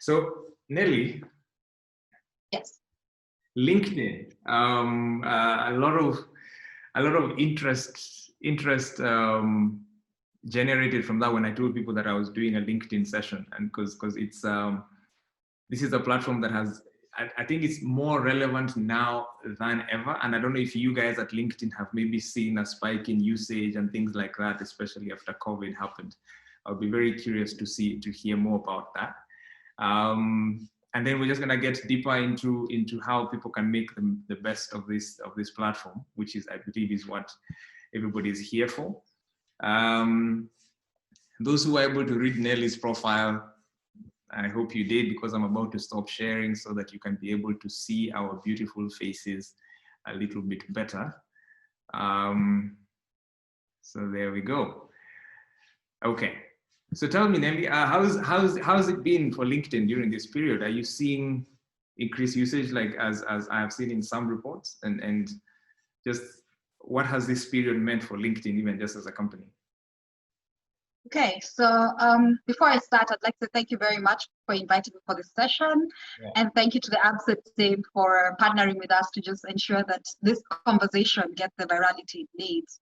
So Nelly, Yes. LinkedIn, a lot of interest generated from that when I told people that I was doing a LinkedIn session, and because it's this is a platform that has, I think it's more relevant now than ever. And I don't know if you guys at LinkedIn have maybe seen a spike in usage and things like that, especially after COVID happened. I'll be very curious to hear more about that. And then we're just gonna get deeper into how people can make the best of this platform, which is, I believe, is what everybody is here for. Those who are able to read Nelly's profile, I hope you did, because I'm about to stop sharing so that you can be able to see our beautiful faces a little bit better. So there we go. Okay. So tell me, Nelly, how's it been for LinkedIn during this period? Are you seeing increased usage, like as I have seen in some reports, and just what has this period meant for LinkedIn, even just as a company? Okay, so before I start, I'd like to thank you very much for inviting me for this session. Yeah. And thank you to the ABSET team for partnering with us to just ensure that this conversation gets the virality it needs.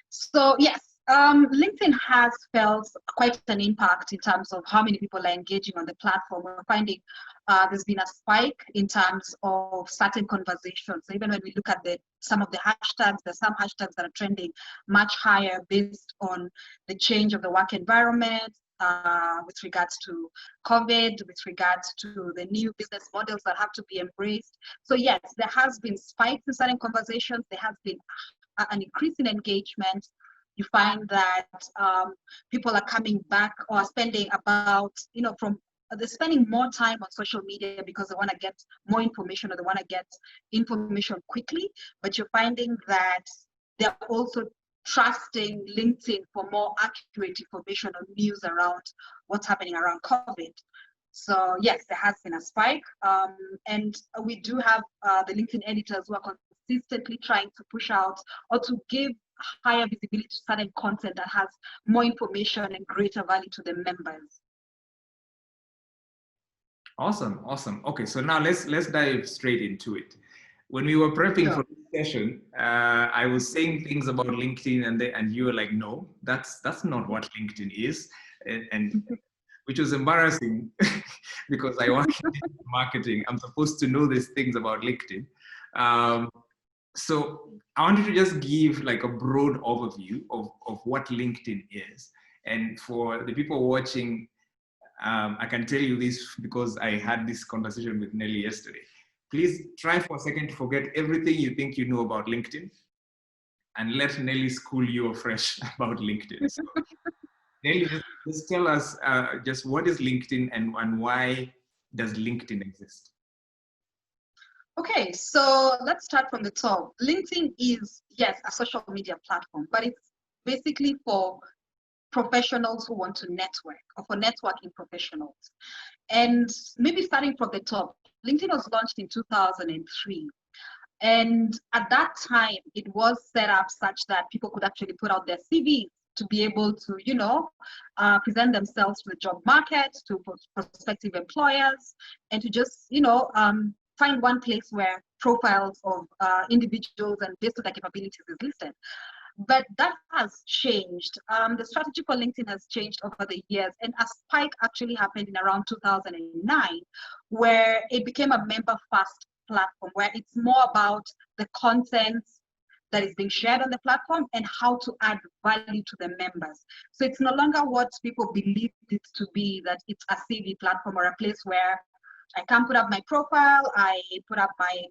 So yes, LinkedIn has felt quite an impact in terms of how many people are engaging on the platform. We're finding there's been a spike in terms of certain conversations. So even when we look at some of the hashtags, there's some hashtags that are trending much higher based on the change of the work environment, with regards to COVID, with regards to the new business models that have to be embraced. So yes, there has been spikes in certain conversations. There has been an increase in engagement. You find that people are coming back or spending about, they're spending more time on social media because they want to get more information, or they want to get information quickly. But you're finding that they're also trusting LinkedIn for more accurate information or news around what's happening around COVID. So yes, there has been a spike. And we do have the LinkedIn editors who are consistently trying to push out or to give higher visibility to certain content that has more information and greater value to the members. Awesome. Okay, so now let's dive straight into it. When we were prepping for this session, I was saying things about LinkedIn, and you were like, "No, that's not what LinkedIn is," and which was embarrassing because I work in marketing. I'm supposed to know these things about LinkedIn. So I wanted to just give like a broad overview of what LinkedIn is. And for the people watching, I can tell you this because I had this conversation with Nelly yesterday. Please try for a second to forget everything you think you know about LinkedIn and let Nelly school you afresh about LinkedIn. So, Nelly, just tell us just what is LinkedIn and why does LinkedIn exist? Okay, so let's start from the top. LinkedIn is, yes, a social media platform, but it's basically for professionals who want to network, or for networking professionals. And maybe starting from the top, LinkedIn was launched in 2003. And at that time, it was set up such that people could actually put out their CVs to be able to, present themselves to the job market, to prospective employers, and to just, find one place where profiles of individuals and based on their capabilities is listed. But that has changed. The strategy for LinkedIn has changed over the years, and a spike actually happened in around 2009, where it became a member-first platform, where it's more about the content that is being shared on the platform and how to add value to the members. So it's no longer what people believe it to be, that it's a CV platform or a place where I can put up my profile, I put up my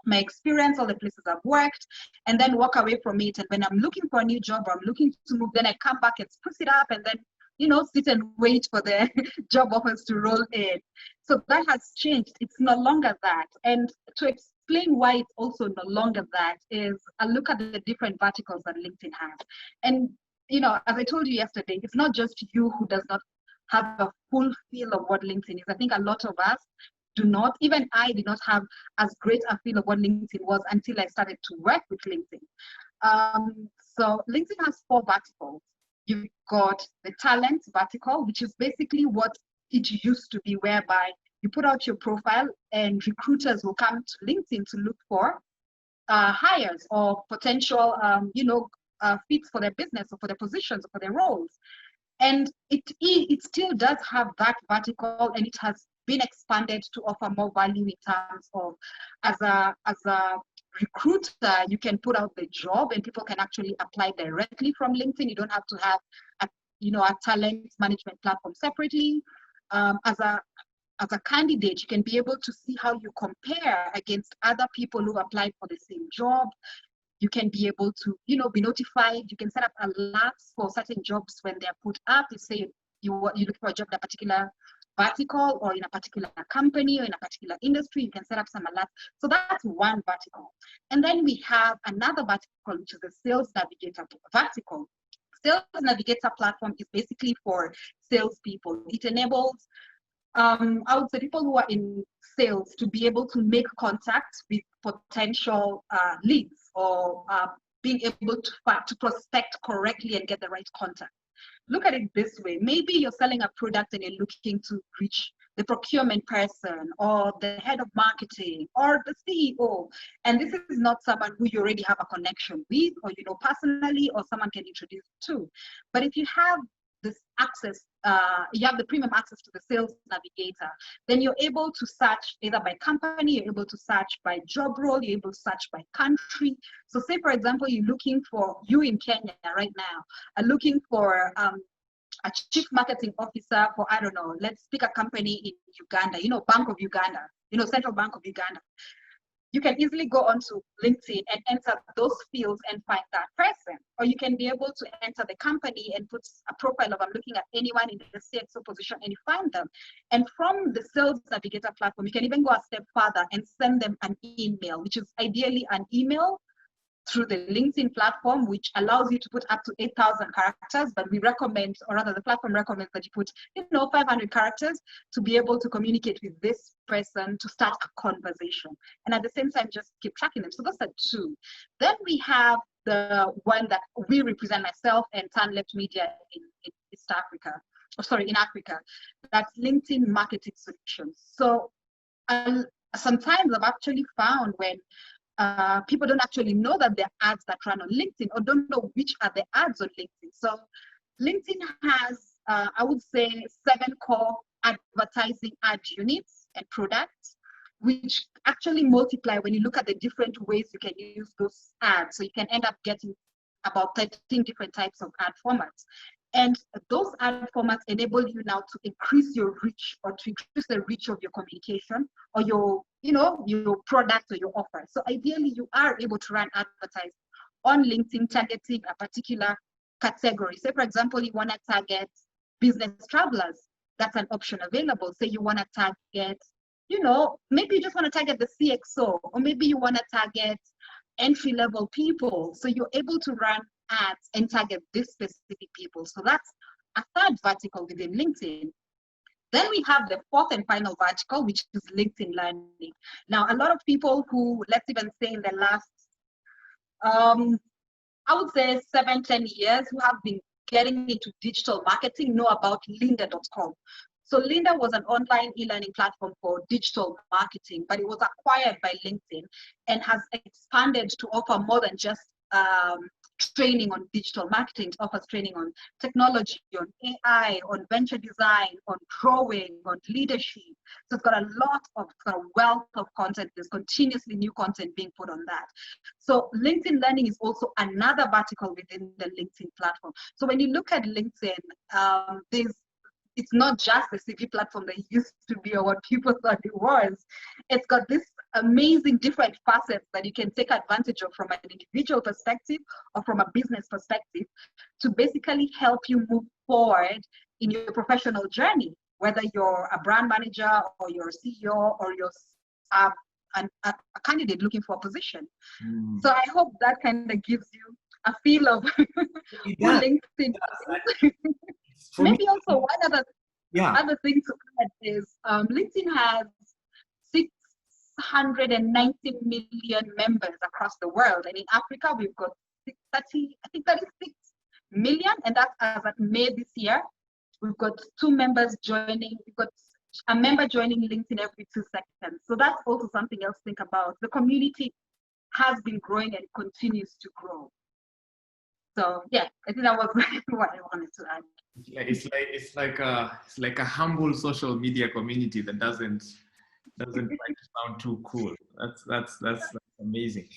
my experience, all the places I've worked, and then walk away from it. And when I'm looking for a new job or I'm looking to move, then I come back and spruce it up and then, sit and wait for the job offers to roll in. So that has changed. It's no longer that. And to explain why it's also no longer that is a look at the different verticals that LinkedIn has. And, as I told you yesterday, it's not just you who does not have a full feel of what LinkedIn is. I think a lot of us do not, even I did not have as great a feel of what LinkedIn was until I started to work with LinkedIn. So LinkedIn has 4 verticals. You've got the talent vertical, which is basically what it used to be, whereby you put out your profile and recruiters will come to LinkedIn to look for hires or potential, fits for their business or for their positions or for their roles. And it still does have that vertical, and it has been expanded to offer more value in terms of, as a recruiter, you can put out the job and people can actually apply directly from LinkedIn. You don't have to have a talent management platform separately. As a candidate, you can be able to see how you compare against other people who applied for the same job. You can be able to, be notified. You can set up alerts for certain jobs when they're put up. You say you look for a job in a particular vertical or in a particular company or in a particular industry. You can set up some alerts. So that's one vertical. And then we have another vertical, which is the Sales Navigator vertical. Sales Navigator platform is basically for salespeople. It enables I would say people who are in sales to be able to make contact with potential leads, or being able to prospect correctly and get the right contact. Look at it this way. Maybe you're selling a product and you're looking to reach the procurement person or the head of marketing or the CEO. And this is not someone who you already have a connection with, or you know personally, or someone can introduce you to. But if you have this access, you have the premium access to the Sales Navigator, then you're able to search either by company, you're able to search by job role, you're able to search by country. So say, for example, you're looking for, you in Kenya right now, are looking for a chief marketing officer for, I don't know, let's pick a company in Uganda, Bank of Uganda, Central Bank of Uganda. You can easily go onto LinkedIn and enter those fields and find that person. Or you can be able to enter the company and put a profile of, I'm looking at anyone in the CXO position, and you find them. And from the Sales Navigator platform, you can even go a step further and send them an email, which is ideally an email through the LinkedIn platform, which allows you to put up to 8,000 characters, but we recommend, or rather the platform recommends that you put, 500 characters to be able to communicate with this person to start a conversation. And at the same time, just keep tracking them. So those are two. Then we have the one that we represent, myself and Turn Left Media in East Africa, in Africa. That's LinkedIn Marketing Solutions. So sometimes I've actually found when people don't actually know that there are ads that run on LinkedIn, or don't know which are the ads on LinkedIn. So LinkedIn has, I would say, 7 core advertising ad units and products, which actually multiply when you look at the different ways you can use those ads. So you can end up getting about 13 different types of ad formats. And those ad formats enable you now to increase your reach, or to increase the reach of your communication, or your product or your offer. So ideally, you are able to run advertising on LinkedIn targeting a particular category. Say, for example, you want to target business travelers. That's an option available. Say you want to target, maybe you just want to target the CXO, or maybe you want to target entry-level people. So you're able to run ads and target these specific people. So that's a third vertical within LinkedIn. Then we have the fourth and final vertical, which is LinkedIn Learning. Now, a lot of people who, let's even say in the last, I would say 7-10 years, who have been getting into digital marketing know about lynda.com. So Lynda was an online e-learning platform for digital marketing, but it was acquired by LinkedIn and has expanded to offer more than just training on digital marketing. It offers training on technology, on AI, on venture design, on drawing, on leadership. So it's got a wealth of content. There's continuously new content being put on that. So LinkedIn Learning is also another vertical within the LinkedIn platform. So when you look at LinkedIn, it's not just the CV platform that it used to be, or what people thought it was. It's got this amazing different facets that you can take advantage of from an individual perspective or from a business perspective, to basically help you move forward in your professional journey, whether you're a brand manager or you're a CEO or you're a candidate looking for a position. So I hope that kind of gives you a feel of who LinkedIn is. Maybe also one other thing to add is LinkedIn has 690 million members across the world, and in Africa we've got 36 million, and that's as at May this year. We've got 2 members joining. We've got a member joining LinkedIn every 2 seconds. So that's also something else to think about. The community has been growing and continues to grow. So yeah, I think that was what I wanted to add. It's like a humble social media community that doesn't try to sound too cool. That's amazing.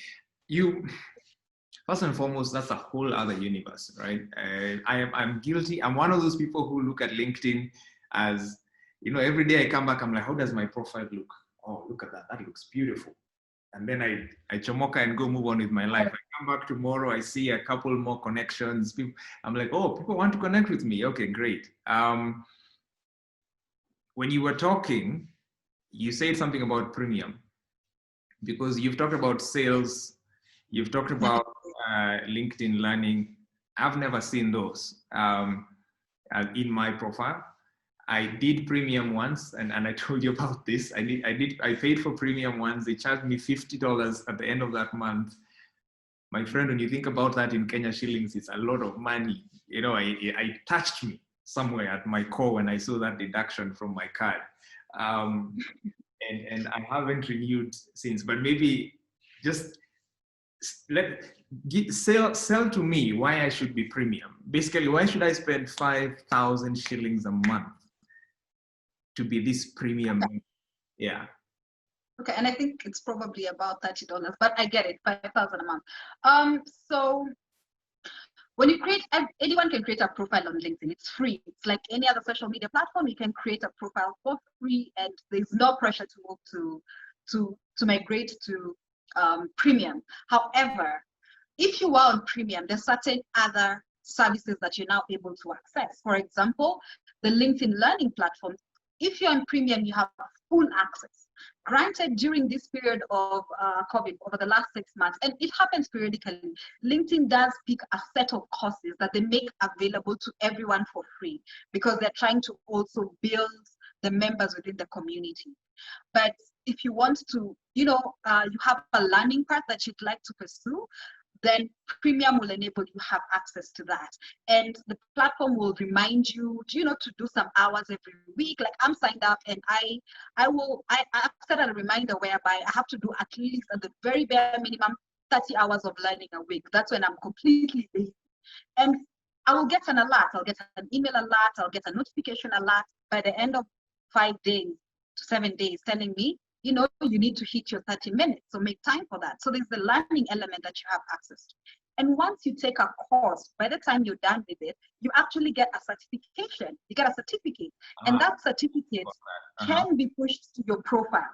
First and foremost, that's a whole other universe, right? I'm guilty. I'm one of those people who look at LinkedIn as, every day I come back, I'm like, how does my profile look? Oh, look at that. That looks beautiful. And then I chomoka and go move on with my life. I come back tomorrow, I see a couple more connections. I'm like, oh, people want to connect with me. Okay, great. When you were talking, you said something about premium, because you've talked about sales, you've talked about LinkedIn Learning. I've never seen those in my profile. I did premium once, and I told you about this. I paid for premium once. They charged me $50 at the end of that month. My friend, when you think about that in Kenya shillings, it's a lot of money. I touched me somewhere at my core when I saw that deduction from my card. And I haven't renewed since, but maybe just sell to me why I should be premium. Basically, why should I spend 5,000 shillings a month to be this premium? Okay. Yeah. Okay, and I think it's probably about $30, but I get it, 5,000 a month. So when you anyone can create a profile on LinkedIn. It's free. It's like any other social media platform. You can create a profile for free, and there's no pressure to move to migrate to premium. However, if you are on premium, there's certain other services that you're now able to access. For example, the LinkedIn Learning platform. If you're on premium, you have full access. Granted, during this period of COVID, over the last 6 months, and it happens periodically, LinkedIn does pick a set of courses that they make available to everyone for free, because they're trying to also build the members within the community. But if you want to, you have a learning path that you'd like to pursue, then premium will enable you have access to that. And the platform will remind you, to do some hours every week. Like, I'm signed up, and I've set a reminder whereby I have to do at least, at the very bare minimum, 30 hours of learning a week. That's when I'm completely lazy. And I will get an alert. I'll get an email alert. I'll get a notification alert by the end of 5 days to 7 days telling me, you need to hit your 30 minutes. So make time for that. So there's the learning element that you have access to. And once you take a course, by the time you're done with it, you actually get a certification. You get a certificate. And that certificate can be pushed to your profile.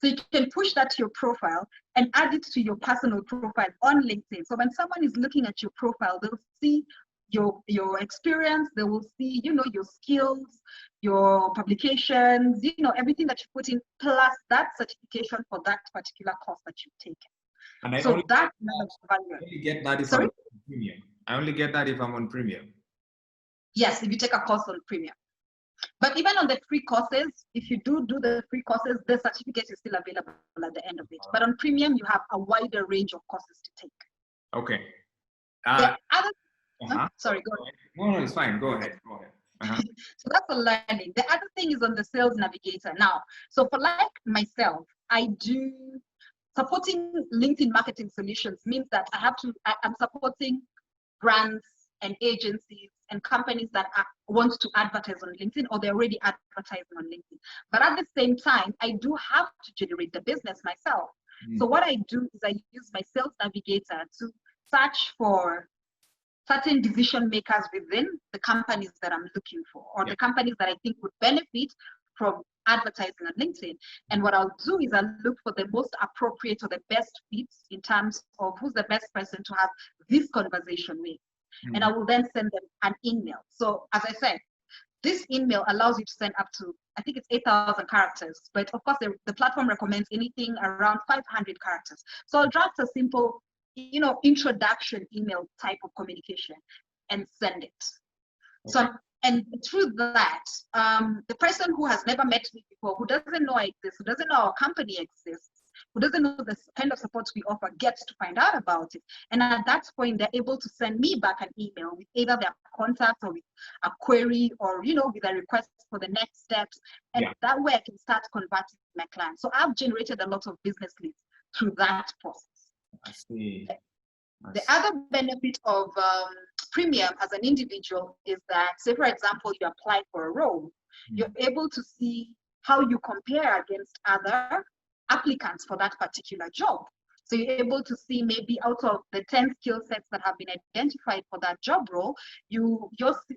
So you can push that to your profile and add it to your personal profile on LinkedIn. So when someone is looking at your profile, they'll see your experience, they will see, your skills, your publications, everything that you put in, plus that certification for that particular course that you've taken. And I so only that get that if I'm on premium. I only get that if I'm on premium. Yes, if you take a course on premium. But even on the free courses, if you do the free courses, the certificate is still available at the end of it. But on premium, you have a wider range of courses to take. Okay. Sorry, go ahead. No, it's fine. Go ahead. So that's for learning. The other thing is on the sales navigator. Now, so for like myself, I do supporting LinkedIn marketing solutions means that I'm supporting brands and agencies and companies that want to advertise on LinkedIn, or they're already advertising on LinkedIn. But at the same time, I do have to generate the business myself. So what I do is I use my sales navigator to search for certain decision makers within the companies that I'm looking for, or the companies that I think would benefit from advertising on LinkedIn. And what I'll do is I'll look for the most appropriate or the best fits in terms of who's the best person to have this conversation with. And I will then send them an email. So as I said, this email allows you to send up to, I think it's 8,000 characters, but of course the platform recommends anything around 500 characters. So I'll draft a simple, introduction email type of communication and send it. Okay. So, and through that, the person who has never met me before, who doesn't know I exist, who doesn't know our company exists, who doesn't know the kind of support we offer gets to find out about it. And at that point, they're able to send me back an email with either their contact or with a query or, with a request for the next steps. And that way I can start converting my clients. So I've generated a lot of business leads through that process. I see. The other benefit of Premium as an individual is that, say, for example, you apply for a role, you're able to see how you compare against other applicants for that particular job. So you're able to see maybe out of the 10 skill sets that have been identified for that job role,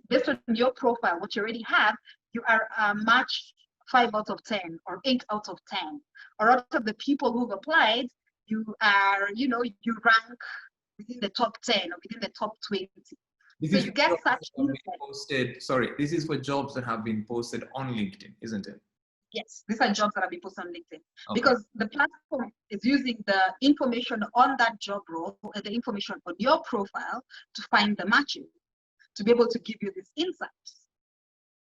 based on your profile, what you already have, you are matched 5 out of 10 or 8 out of 10. Or out of the people who've applied, you are, you rank within the top 10 or within the top 20. So you get such posted. Sorry, this is for jobs that have been posted on LinkedIn, isn't it? Yes, these are jobs that have been posted on LinkedIn. Okay. Because the platform is using the information on that job role and the information on your profile to find the matches, to be able to give you these insights.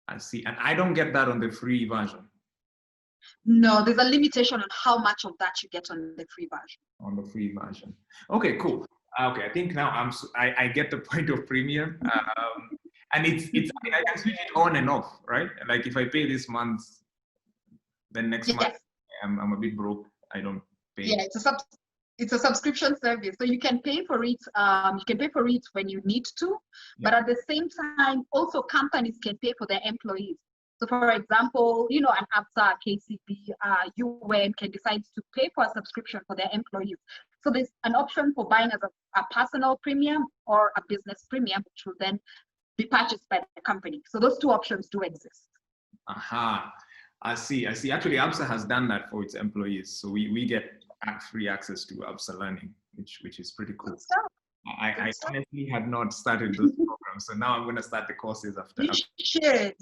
I see. And I don't get that on the free version. No, there's a limitation on how much of that you get on the free version. On the free version. Okay, cool. Okay, I think now I get the point of Premium. And it's I can switch it on and off, right? Like if I pay this month, then next month I'm a bit broke. I don't pay. Yeah, it's a subscription service, so you can pay for it. You can pay for it when you need to, but at the same time, also companies can pay for their employees. So, for example, an ABSA, KCB, UN can decide to pay for a subscription for their employees. So there's an option for buying as a personal premium or a business premium, which will then be purchased by the company. So those two options do exist. Aha. I see. Actually, ABSA has done that for its employees. So we get free access to ABSA Learning, which is pretty cool. I honestly had not started those programs. So now I'm going to start the courses after. You should.